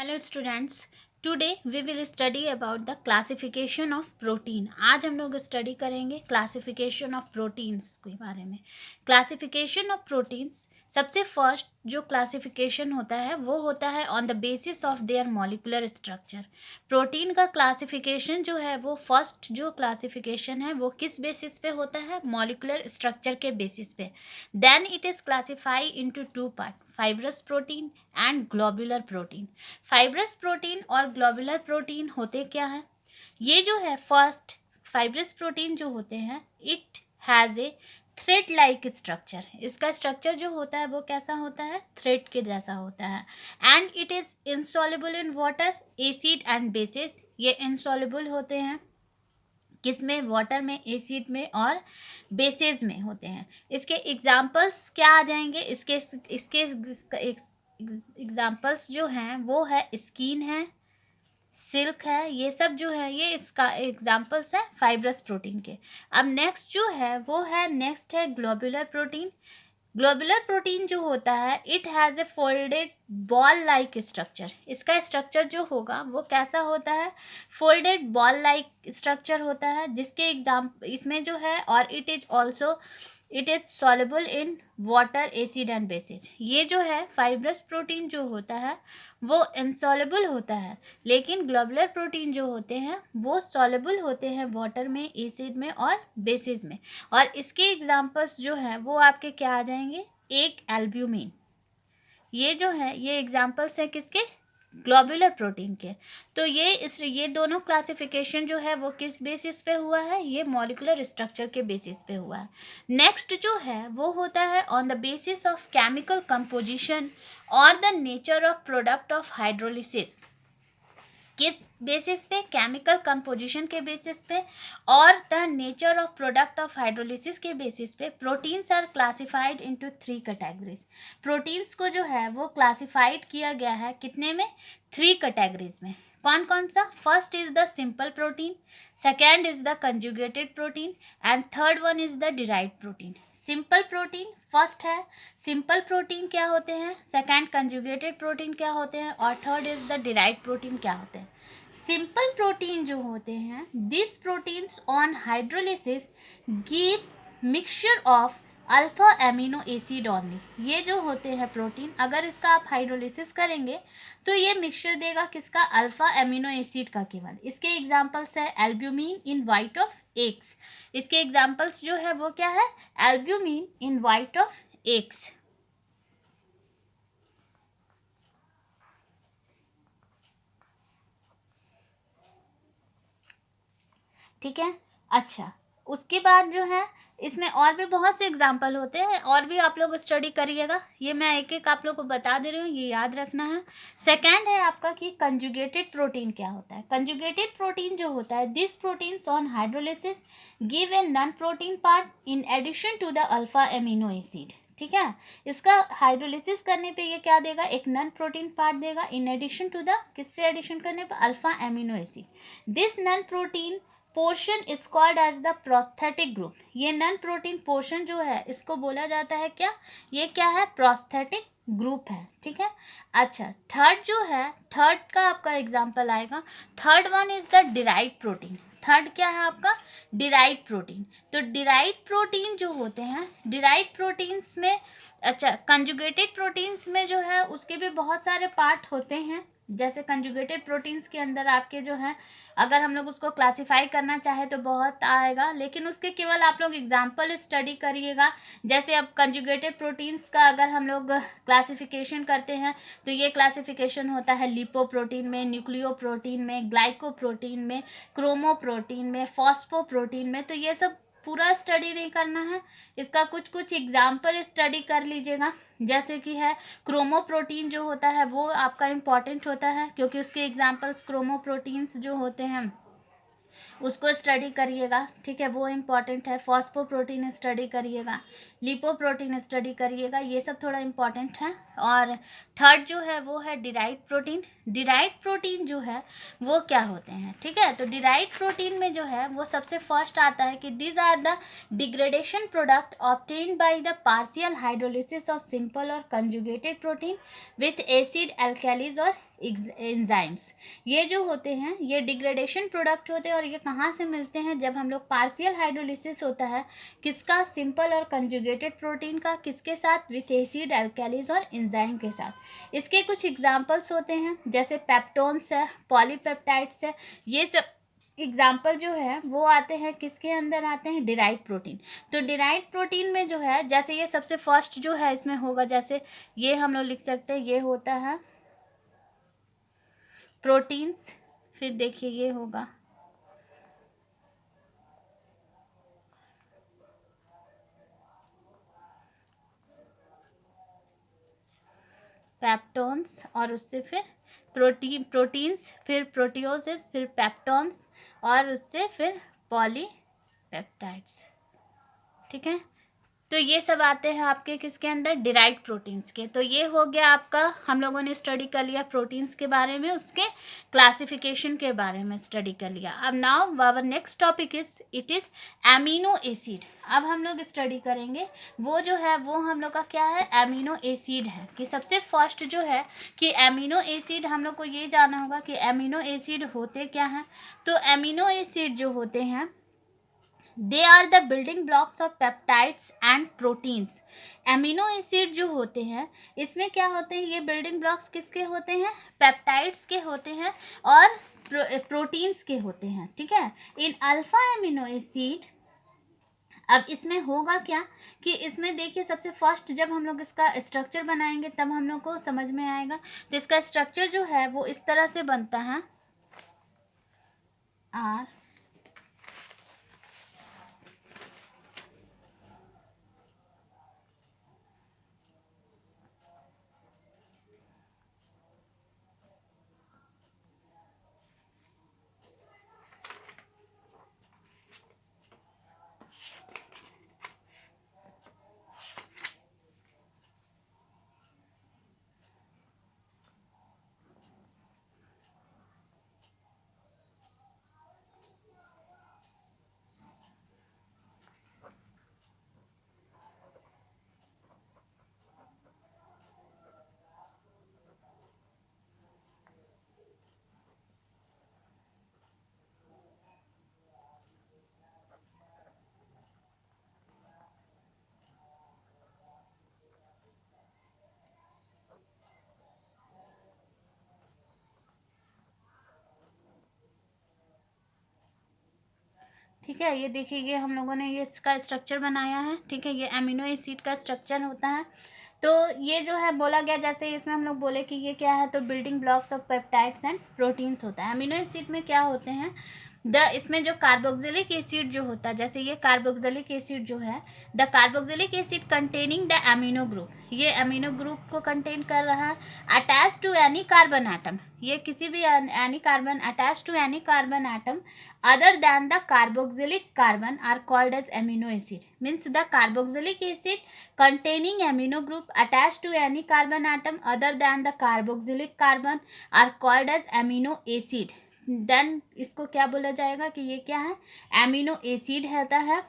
Hello students, today we will study about the classification of protein. आज हम लोग study करेंगे क्लासिफिकेशन ऑफ प्रोटीन्स के बारे में। क्लासिफिकेशन ऑफ प्रोटीन्स, सबसे फर्स्ट जो क्लासिफिकेशन होता है वो होता है on the basis of their molecular structure. Protein का क्लासिफिकेशन जो है वो फर्स्ट जो क्लासिफिकेशन है वो किस बेसिस पे होता है? मॉलिक्यूलर स्ट्रक्चर के बेसिस पे। Then it is classify into two part, fibrous protein and globular protein. Fibrous protein और ग्लोबुलर प्रोटीन होते क्या है? ये जो है फर्स्ट फाइब्रस प्रोटीन जो होते हैं, it has a thread like structure. इसका स्ट्रक्चर जो होता है वो कैसा होता है? थ्रेड के जैसा होता है। And it is insoluble in water, acid and bases. ये इनसॉल्युबल होते हैं किसमें? वाटर में, एसिड में और बेसेस में होते हैं। इसके एग्जाम्पल्स क्या आ जाएंगे? इसके इसके एग्जाम्पल्स जो हैं वो है स्किन है, सिल्क है, ये सब जो है ये इसका एग्जाम्पल्स है फाइब्रस प्रोटीन के। अब नेक्स्ट जो है वो है नेक्स्ट है ग्लोबुलर प्रोटीन। ग्लोबुलर प्रोटीन जो होता है it has a folded ball like structure. इसका स्ट्रक्चर जो होगा वो कैसा होता है? फोल्डेड बॉल लाइक स्ट्रक्चर होता है, जिसके एग्जाम इसमें जो है, और it is soluble in water, acid and bases. ये जो है फाइब्रस प्रोटीन जो होता है वो इनसॉल्युबल होता है, लेकिन ग्लोबुलर प्रोटीन जो होते हैं वो सॉल्युबल होते हैं वाटर में, एसिड में और बेसिस में। और इसके एग्जाम्पल्स जो हैं वो आपके क्या आ जाएंगे? एक एल्ब्यूमिन। ये जो है ये एग्जाम्पल्स है किसके? ग्लोबुलर प्रोटीन के। तो ये दोनों क्लासिफिकेशन जो है वो किस बेसिस पे हुआ है? ये मॉलिक्यूलर स्ट्रक्चर के बेसिस पे हुआ है। नेक्स्ट जो है वो होता है on the basis of chemical composition और the nature of product of hydrolysis. किस बेसिस पे? केमिकल कंपोजिशन के बेसिस पे और the nature of product of hydrolysis के बेसिस पे proteins are classified into three categories. Proteins को जो है वो क्लासिफाइड किया गया है कितने में? थ्री कैटेगरीज में। कौन कौन सा? First is the simple protein, second is the conjugated protein and third one is the derived protein. Simple protein first है। सिंपल प्रोटीन क्या होते हैं? सेकेंड कंजुगेटेड प्रोटीन क्या होते हैं? और third is the derived protein क्या होते हैं? सिंपल प्रोटीन जो होते हैं, this proteins on hydrolysis give mixture of alpha amino acid only. ये जो होते हैं प्रोटीन, अगर इसका आप हाइड्रोलिसिस करेंगे तो ये मिक्सचर देगा किसका? अल्फा एमिनो एसिड का केवल। इसके एग्जांपल्स है albumin in white of eggs. इसके एग्जांपल्स जो है वो क्या है? Albumin in white of eggs. ठीक है। अच्छा, उसके बाद जो है इसमें और भी बहुत से एग्जाम्पल होते हैं, और भी आप लोग स्टडी करिएगा। ये मैं एक एक आप लोग को बता दे रही हूँ, ये याद रखना है। सेकेंड है आपका कि कंजुगेटेड प्रोटीन क्या होता है। कंजुगेटेड प्रोटीन जो होता है, this proteins on hydrolysis give a non protein part in addition to the alpha amino acid. ठीक है, इसका हाइड्रोलिसिस करने पे ये क्या देगा? एक नॉन प्रोटीन पार्ट देगा इन एडिशन टू द, किससे एडिशन करने पे? Alpha amino acid. This non protein portion is called as the prosthetic group. ये नॉन प्रोटीन पोर्शन जो है इसको बोला जाता है क्या? ये क्या है? प्रोस्थेटिक ग्रुप है। ठीक है। अच्छा, थर्ड जो है, थर्ड का आपका एग्जांपल आएगा। Third one is the derived protein. Third क्या है आपका? Derived protein. तो डिराइव्ड प्रोटीन जो होते हैं, डिराइव्ड प्रोटीन्स में, अच्छा, कंजुगेटेड प्रोटीन्स में जो है उसके भी बहुत सारे पार्ट होते हैं। जैसे कंजुगेटेड प्रोटीन्स के अंदर आपके जो है, अगर हम लोग उसको क्लासिफाई करना चाहे तो बहुत आएगा, लेकिन उसके केवल आप लोग एग्जाम्पल स्टडी करिएगा। जैसे अब कंजुगेटेड प्रोटीन्स का अगर हम लोग क्लासिफिकेशन करते हैं तो ये क्लासिफिकेशन होता है लिपोप्रोटीन में, न्यूक्लियोप्रोटीन में, ग्लाइकोप्रोटीन में, क्रोमोप्रोटीन में, फॉस्फोप्रोटीन में। तो ये सब पूरा स्टडी नहीं करना है, इसका कुछ कुछ एग्जाम्पल स्टडी कर लीजिएगा। जैसे कि है क्रोमोप्रोटीन जो होता है वो आपका इम्पॉर्टेंट होता है, क्योंकि उसके एग्जाम्पल्स क्रोमोप्रोटीन्स जो होते हैं उसको स्टडी करिएगा। ठीक है, वो इम्पॉर्टेंट है। फॉस्फोप्रोटीन स्टडी करिएगा, लिपोप्रोटीन स्टडी करिएगा, ये सब थोड़ा इम्पॉर्टेंट है। और थर्ड जो है वो है डिराइव्ड प्रोटीन। डिराइव्ड प्रोटीन जो है वो क्या होते हैं? ठीक है, तो डिराइव्ड प्रोटीन में जो है वो सबसे फर्स्ट आता है कि these are the degradation product obtained by the partial hydrolysis of simple और conjugated protein with acid, alkalis और एंजाइम्स। ये जो होते हैं ये डिग्रेडेशन प्रोडक्ट होते हैं, और ये कहाँ से मिलते हैं? जब हम लोग पार्शियल हाइड्रोलिसिस होता है किसका? सिंपल और कंजुगेटेड प्रोटीन का। किसके साथ? विथ एसिड, अल्कालीज और एंजाइम के साथ। इसके कुछ एग्जांपल्स होते हैं जैसे पेप्टोन्स है, पॉलीपेप्टाइड्स है। ये सब एग्जाम्पल जो है वो आते हैं किसके अंदर आते हैं? Derived protein. तो डिराइव्ड प्रोटीन में जो है जैसे ये सबसे फर्स्ट जो है इसमें होगा, जैसे ये हम लोग लिख सकते हैं, ये होता है प्रोटीन्स। फिर देखिए ये होगा पेप्टोन्स, और उससे फिर प्रोटीन्स, फिर प्रोटियोसिस, फिर पेप्टोन्स, और उससे फिर पॉलीपेप्टाइड्स। ठीक है, तो ये सब आते हैं आपके किसके अंदर? डिराइव्ड प्रोटीन्स के। तो ये हो गया आपका, हम लोगों ने स्टडी कर लिया प्रोटीन्स के बारे में, उसके क्लासिफिकेशन के बारे में स्टडी कर लिया। अब now our next topic it is amino acid. अब हम लोग स्टडी करेंगे वो जो है वो हम लोग का क्या है? एमिनो एसिड है। कि सबसे फर्स्ट जो है कि एमिनो एसिड, हम लोग को ये जानना होगा कि एमिनो एसिड होते क्या हैं। तो एमिनो एसिड जो होते हैं they are the building blocks of peptides and proteins. Amino acid जो होते हैं इसमें क्या होते हैं? ये बिल्डिंग ब्लॉक्स किसके होते हैं? पेप्टाइड्स के होते हैं और प्रोटीन्स के होते हैं। ठीक है, इन अल्फा एमिनो एसिड। अब इसमें होगा क्या कि इसमें देखिए सबसे फर्स्ट जब हम लोग इसका स्ट्रक्चर बनाएंगे तब हम लोग को समझ में आएगा। तो इसका स्ट्रक्चर जो है वो इस तरह से बनता है, आर। ठीक है, ये देखिए ये हम लोगों ने ये इसका स्ट्रक्चर बनाया है। ठीक है, ये अमीनो एसिड का स्ट्रक्चर होता है। तो ये जो है बोला गया, जैसे इसमें हम लोग बोले कि ये क्या है, तो building blocks of peptides and proteins होता है। अमीनो एसिड में क्या होते हैं? इसमें जो कार्बोक्सिलिक एसिड जो होता है, जैसे ये कार्बोक्सिलिक एसिड जो है, the carboxylic acid containing the amino group, ये अमीनो ग्रुप को कंटेन कर रहा है। Attach to any carbon atom, ये किसी भी any carbon, attach to any carbon atom other than the carboxylic carbon are called as amino acid. Means the carboxylic acid containing amino group attached to any carbon atom other than the carboxylic carbon are called as amino acid. Then इसको क्या बोला जाएगा कि ये क्या है? Amino acid होता है।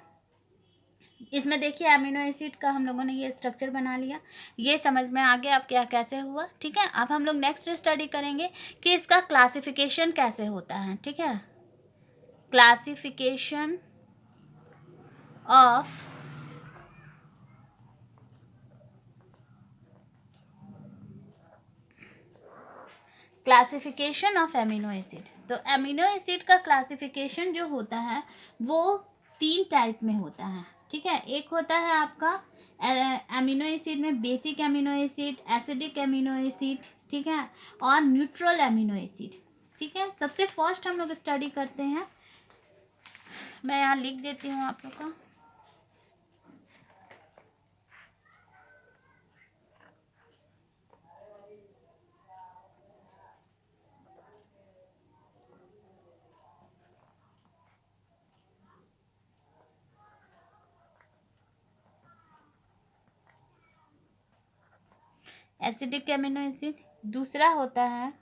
इसमें देखिए एमिनो एसिड का हम लोगों ने ये स्ट्रक्चर बना लिया, ये समझ में आ गया अब क्या कैसे हुआ। ठीक है, अब हम लोग नेक्स्ट स्टडी करेंगे कि इसका क्लासिफिकेशन कैसे होता है। ठीक है, classification of अमीनो एसिड। तो अमीनो एसिड का क्लासिफिकेशन जो होता है वो 3 टाइप में होता है। ठीक है, एक होता है आपका अमीनो एसिड में basic amino acid, acidic amino acid, ठीक है, और न्यूट्रल अमीनो एसिड। ठीक है, सबसे फर्स्ट हम लोग स्टडी करते हैं, मैं यहाँ लिख देती हूँ आप लोग का। एसिडिक अमीनो एसिड, दूसरा होता है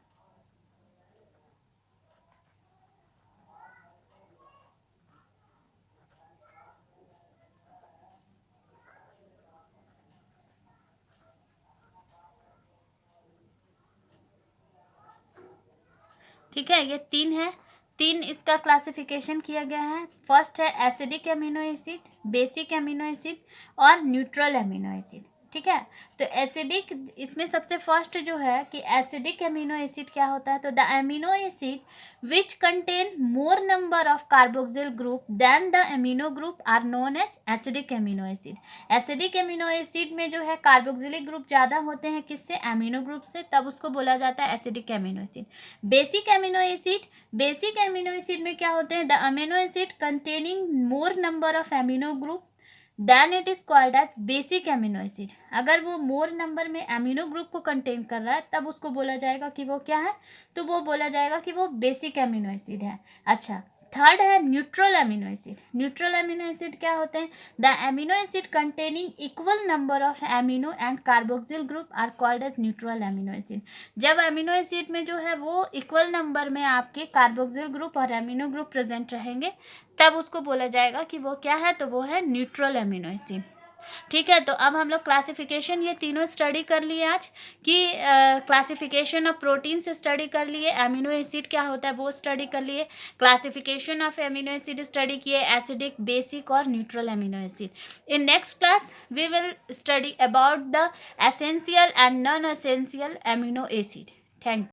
ठीक है, ये 3 है, 3 इसका क्लासिफिकेशन किया गया है। फर्स्ट है acidic amino acid, basic amino acid और न्यूट्रल अमीनो एसिड। ठीक है, तो एसिडिक, इसमें सबसे फर्स्ट जो है कि एसिडिक अमीनो एसिड क्या होता है, तो the amino acid which contain more number of carboxyl group than the amino group are known as acidic amino acid. Acidic amino acid में जो है कार्बोक्सिलिक ग्रुप ज़्यादा होते हैं, किससे, अमीनो ग्रुप से, तब उसको बोला जाता है acidic amino acid. Basic amino acid, basic amino acid में क्या होते हैं, the amino acid containing more number of amino group then it is called as basic amino acid. अगर वो मोर नंबर में अमीनो ग्रुप को कंटेन कर रहा है तब उसको बोला जाएगा कि वो क्या है, तो वो बोला जाएगा कि वो बेसिक अमीनो एसिड है। अच्छा, थर्ड है neutral amino acid. Neutral amino acid क्या होते हैं, the amino acid containing equal number of amino and carboxyl group are called as neutral amino acid. जब अमीनो एसिड में जो है वो इक्वल नंबर में आपके कार्बोक्सिल ग्रुप और अमीनो ग्रुप प्रेजेंट रहेंगे तब उसको बोला जाएगा कि वो क्या है, तो वो है न्यूट्रल अमीनो एसिड। ठीक है, तो अब हम लोग क्लासिफिकेशन ये तीनों स्टडी कर लिए आज, कि क्लासिफिकेशन ऑफ प्रोटीन से स्टडी कर लिए, अमीनो एसिड क्या होता है वो स्टडी कर लिए, classification of amino acid study किए, एसिडिक, बेसिक और neutral amino acid. In next class we will study about the essential and non essential amino acid. Thank you.